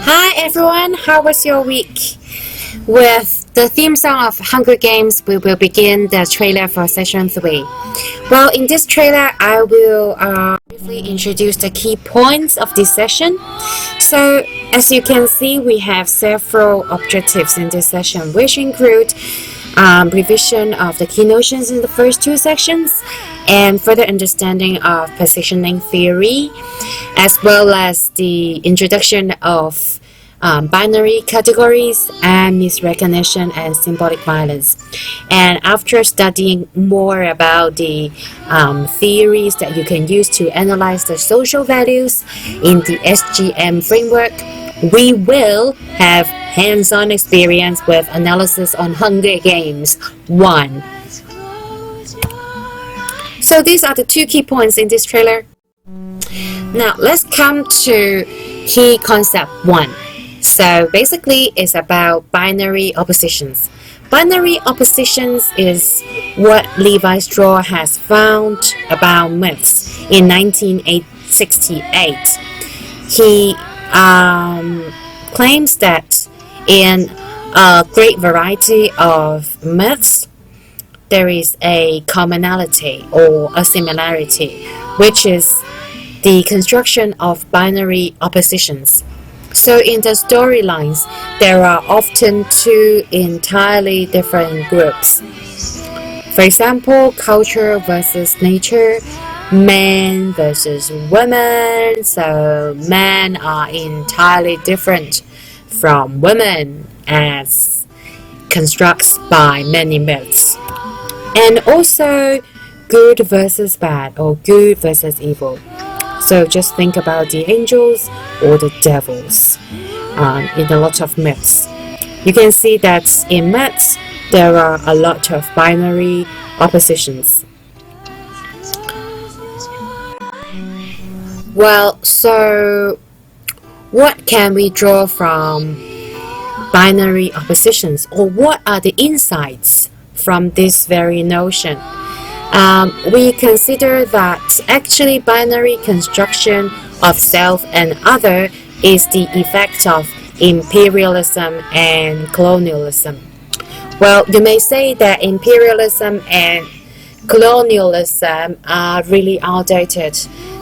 Hi everyone, how was your week? With the theme song of Hunger Games, we will begin the trailer for session 3. Well, in this trailer, I will briefly introduce the key points of this session. So, as you can see, we have several objectives in this session, which include revision of the key notions in the first two sections and further understanding of positioning theory, as well as the introduction of binary categories and misrecognition and symbolic violence. And after studying more about the theories that you can use to analyze the social values in the SGM framework, we will have hands-on experience with analysis on Hunger Games 1. So these are the two key points in this trailer. Now let's come to key concept 1. So basically it's about binary oppositions. Binary oppositions is what Levi Strauss has found about myths in 1968. He claims that in a great variety of myths, there is a commonality or a similarity, which is the construction of binary oppositions. So in the storylines, there are often two entirely different groups. For example, culture versus nature, men versus women. So men are entirely different from women as constructs by many myths. And also good versus bad or good versus evil. So just think about the angels or the devils in a lot of myths. You can see that in myths there are a lot of binary oppositions. Well, so what can we draw from binary oppositions, or what are the insights from this very notion? We consider that actually binary construction of self and other is the effect of imperialism and colonialism. Well, you may say that imperialism and colonialism are really outdated.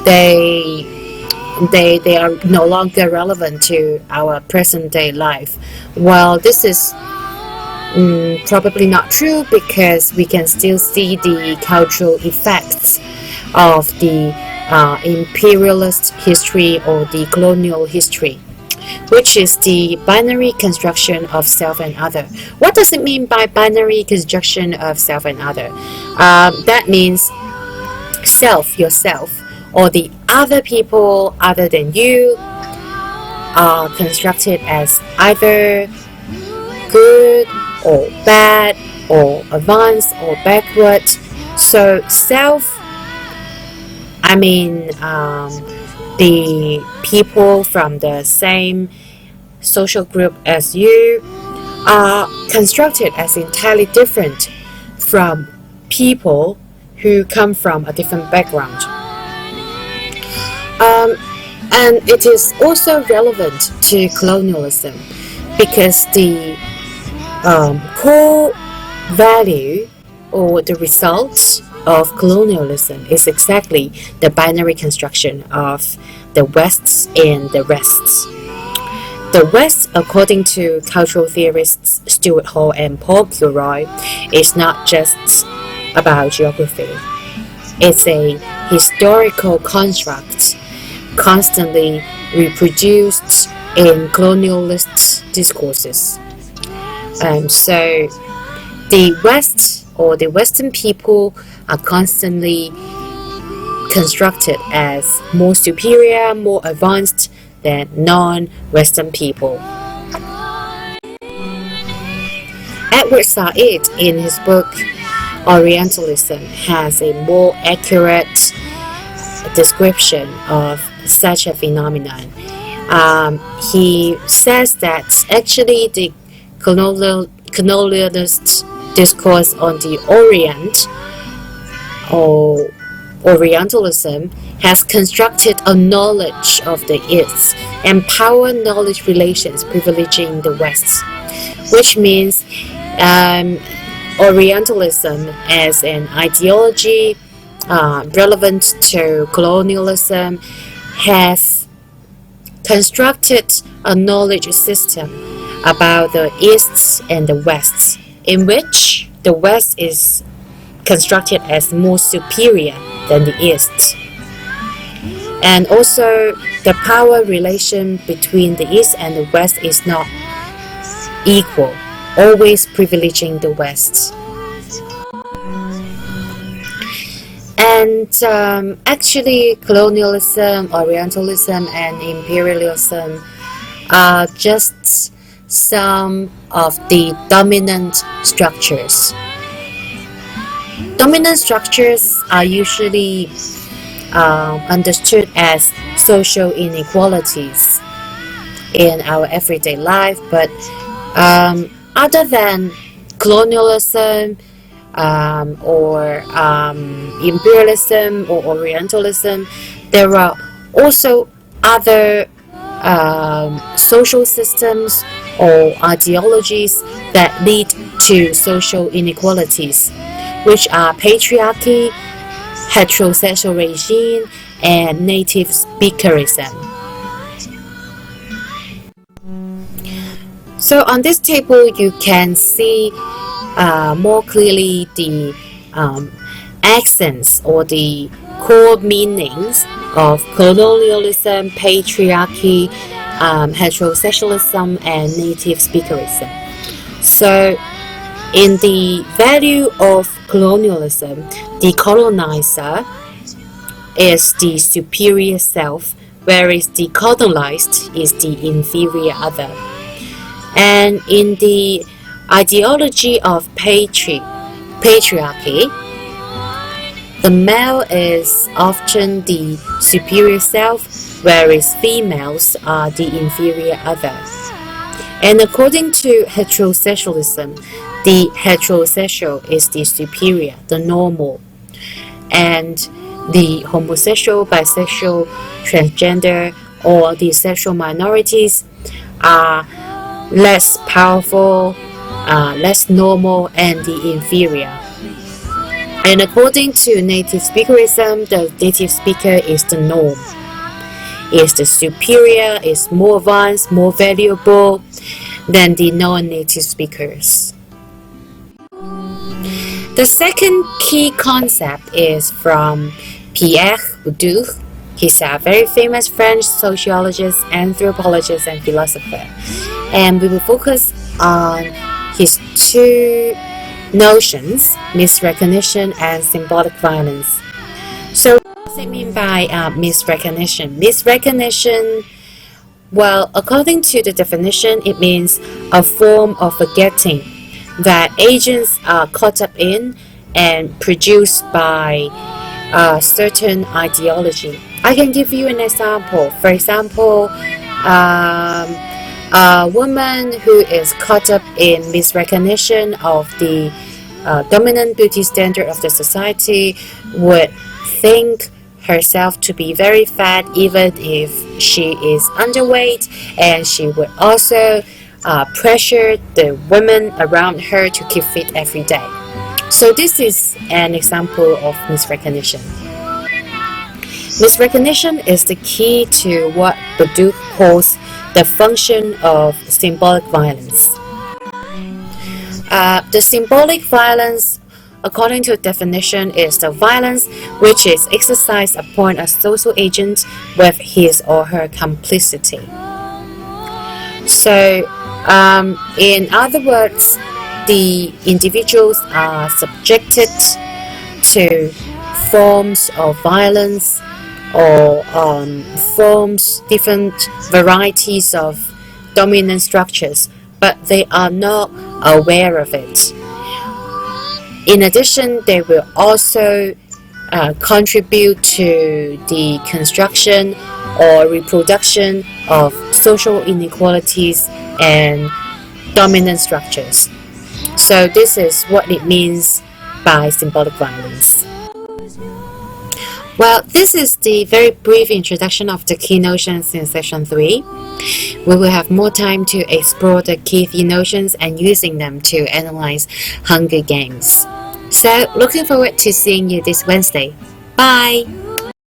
They are no longer relevant to our present day life. Well, this is probably not true, because we can still see the cultural effects of the imperialist history or the colonial history, which is the binary construction of self and other. What does it mean by binary construction of self and other? That means self, yourself, or the other people other than you are constructed as either good or bad or advanced or backward. So self, I mean the people from the same social group as you are constructed as entirely different from people who come from a different background. And it is also relevant to colonialism, because the core value or the results of colonialism is exactly the binary construction of the Wests and the Rests. The West, according to cultural theorists Stuart Hall and Paul Gilroy, is not just about geography. It's a historical construct constantly reproduced in colonialist discourses. So the West or the Western people are constantly constructed as more superior, more advanced than non-Western people. Edward Said, in his book Orientalism, has a more accurate description of such a phenomenon. He says that actually the colonialist discourse on the Orient, or Orientalism has constructed a knowledge of the East and power knowledge relations privileging the West, which means Orientalism as an ideology relevant to colonialism has constructed a knowledge system about the East and the West, in which the West is constructed as more superior than the East. And also, the power relation between the East and the West is not equal, always privileging the West. And actually, colonialism, Orientalism, and imperialism are just some of the dominant structures. Dominant structures are usually understood as social inequalities in our everyday life, but other than colonialism or imperialism or Orientalism, there are also other social systems or ideologies that lead to social inequalities, which are patriarchy, heterosexual regime, and native speakerism. So on this table, you can see more clearly the accents or the core meanings of colonialism, patriarchy, heterosexualism, and native speakerism. So in the value of colonialism, the colonizer is the superior self, whereas the colonized is the inferior other. And in the ideology of patriarchy, the male is often the superior self, whereas females are the inferior other. And according to heterosexualism, the heterosexual is the superior, the normal, and the homosexual, bisexual, transgender, or the sexual minorities are less powerful, less normal, and the inferior. And according to native speakerism, the native speaker is the norm, is the superior, is more advanced, more valuable than the non-native speakers. The second key concept is from Pierre Bourdieu. He's a very famous French sociologist, anthropologist, and philosopher. And we will focus on his two notions, misrecognition and symbolic violence. So what does it mean by misrecognition? Misrecognition, well, according to the definition, it means a form of forgetting that agents are caught up in and produced by a certain ideology. I can give you an example. For example, a woman who is caught up in misrecognition of the dominant beauty standard of the society would think herself to be very fat even if she is underweight, and she would also pressure the women around her to keep fit every day. So this is an example of misrecognition. Misrecognition is the key to what Bourdieu calls the function of symbolic violence. The symbolic violence, according to the definition, is the violence which is exercised upon a social agent with his or her complicity. So, in other words, the individuals are subjected to forms of violence or different varieties of dominant structures, but they are not aware of it. In addition, they will also contribute to the construction or reproduction of social inequalities and dominant structures. So this is what it means by symbolic violence. Well, this is the very brief introduction of the key notions in section 3. We will have more time to explore the key three notions and using them to analyze Hunger Games. So, looking forward to seeing you this Wednesday. Bye!